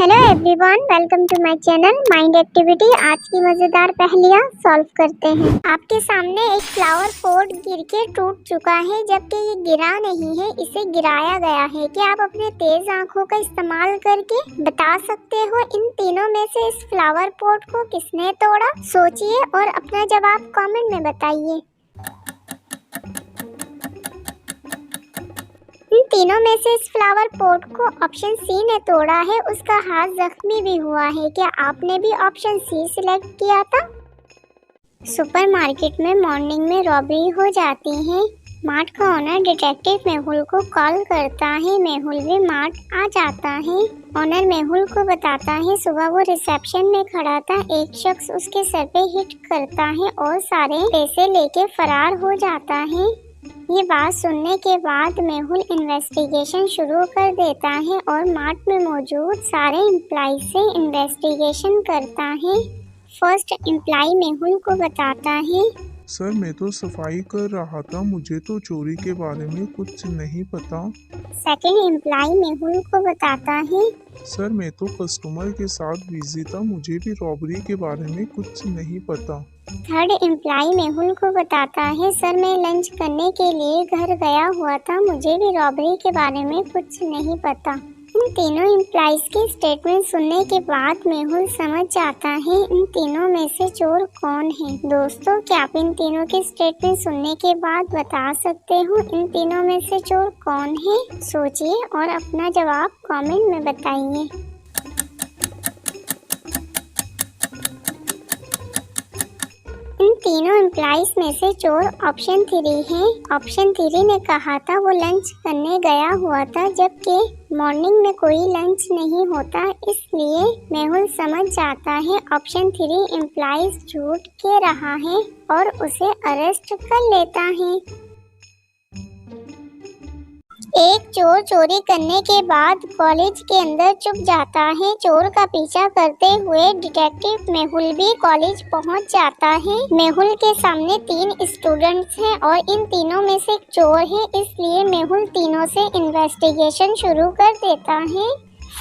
Hello everyone, welcome to my channel mind activity. आज की मजेदार पहेलियां सॉल्व करते हैं। आपके सामने एक फ्लावर पॉट गिर के टूट चुका है, जबकि ये गिरा नहीं है, इसे गिराया गया है। क्या आप अपने तेज आंखों का इस्तेमाल करके बता सकते हो इन तीनों में से इस फ्लावर पॉट को किसने तोड़ा? सोचिए और अपना जवाब कॉमेंट में बताइए। इन तीनों में से इस फ्लावर पॉट को ऑप्शन सी ने तोड़ा है, उसका हाथ जख्मी भी हुआ है। क्या आपने भी ऑप्शन सी सिलेक्ट किया था? सुपरमार्केट में मॉर्निंग में रॉबरी हो जाती है। मार्ट का ओनर डिटेक्टिव मेहुल को कॉल करता है। मेहुल भी मार्ट आ जाता है। ओनर मेहुल को बताता है सुबह वो रिसेप्शन में खड़ा था, एक शख्स उसके सर पे हिट करता है और सारे पैसे लेके फरार हो जाता है। ये बात सुनने के बाद मेहुल इन्वेस्टिगेशन शुरू कर देता है और मार्ट में मौजूद सारे एम्प्लॉय से इन्वेस्टिगेशन करता है। फर्स्ट एम्प्लॉय मेहुल को बताता है, सर मैं तो सफाई कर रहा था, मुझे तो चोरी के बारे में कुछ नहीं पता। सेकंड एम्प्लॉय मेहुल को बताता है, सर मैं तो कस्टमर के साथ बिजी था, मुझे भी रॉबरी के बारे में कुछ नहीं पता। थर्ड एम्प्लॉय मेहुल को बताता है, सर मैं लंच करने के लिए घर गया हुआ था, मुझे भी रॉबरी के बारे में कुछ नहीं पता। इन तीनों एम्प्लॉयज के स्टेटमेंट सुनने के बाद मेहुल समझ जाता है इन तीनों में से चोर कौन है। दोस्तों, क्या आप इन तीनों के स्टेटमेंट सुनने के बाद बता सकते हो इन तीनों में से चोर कौन है? सोचिए और अपना जवाब कमेंट में बताइए। इन तीनों एम्प्लॉइज में से चोर ऑप्शन 3 है। ऑप्शन 3 ने कहा था वो लंच करने गया हुआ था, जबकि मॉर्निंग में कोई लंच नहीं होता, इसलिए मेहुल समझ जाता है ऑप्शन 3 एम्प्लॉइज झूठ कह रहा है और उसे अरेस्ट कर लेता है। एक चोर चोरी करने के बाद कॉलेज के अंदर छुप जाता है। चोर का पीछा करते हुए डिटेक्टिव मेहुल भी कॉलेज पहुंच जाता है। मेहुल के सामने 3 स्टूडेंट्स हैं और इन तीनों में से एक चोर है, इसलिए मेहुल तीनों से इन्वेस्टिगेशन शुरू कर देता है।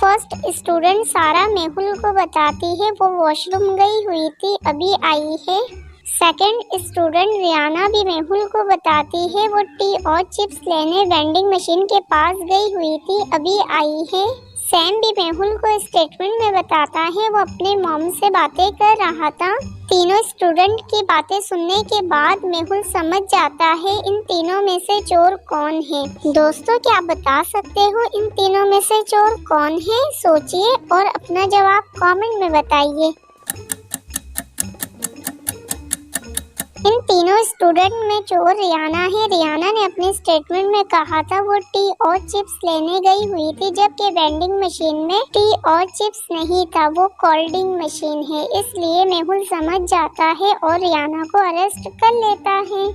फर्स्ट स्टूडेंट सारा मेहुल को बताती है वो वॉशरूम गई हुई थी, अभी आई है। सेकंड स्टूडेंट रियाना भी मेहुल को बताती है वो टी और चिप्स लेने वेंडिंग मशीन के पास गई हुई थी, अभी आई है। सैम भी मेहुल को स्टेटमेंट में बताता है वो अपने मॉम से बातें कर रहा था। तीनों स्टूडेंट की बातें सुनने के बाद मेहुल समझ जाता है इन तीनों में से चोर कौन है। दोस्तों, क्या आप बता सकते हो इन तीनों में से चोर कौन है? सोचिए और अपना जवाब कमेंट में बताइए। इन तीनों स्टूडेंट में चोर रियाना है। रियाना ने अपने स्टेटमेंट में कहा था वो टी और चिप्स लेने गई हुई थी, जबकि वेंडिंग मशीन में टी और चिप्स नहीं था, वो कोल्ड ड्रिंक मशीन है, इसलिए मेहुल समझ जाता है और रियाना को अरेस्ट कर लेता है।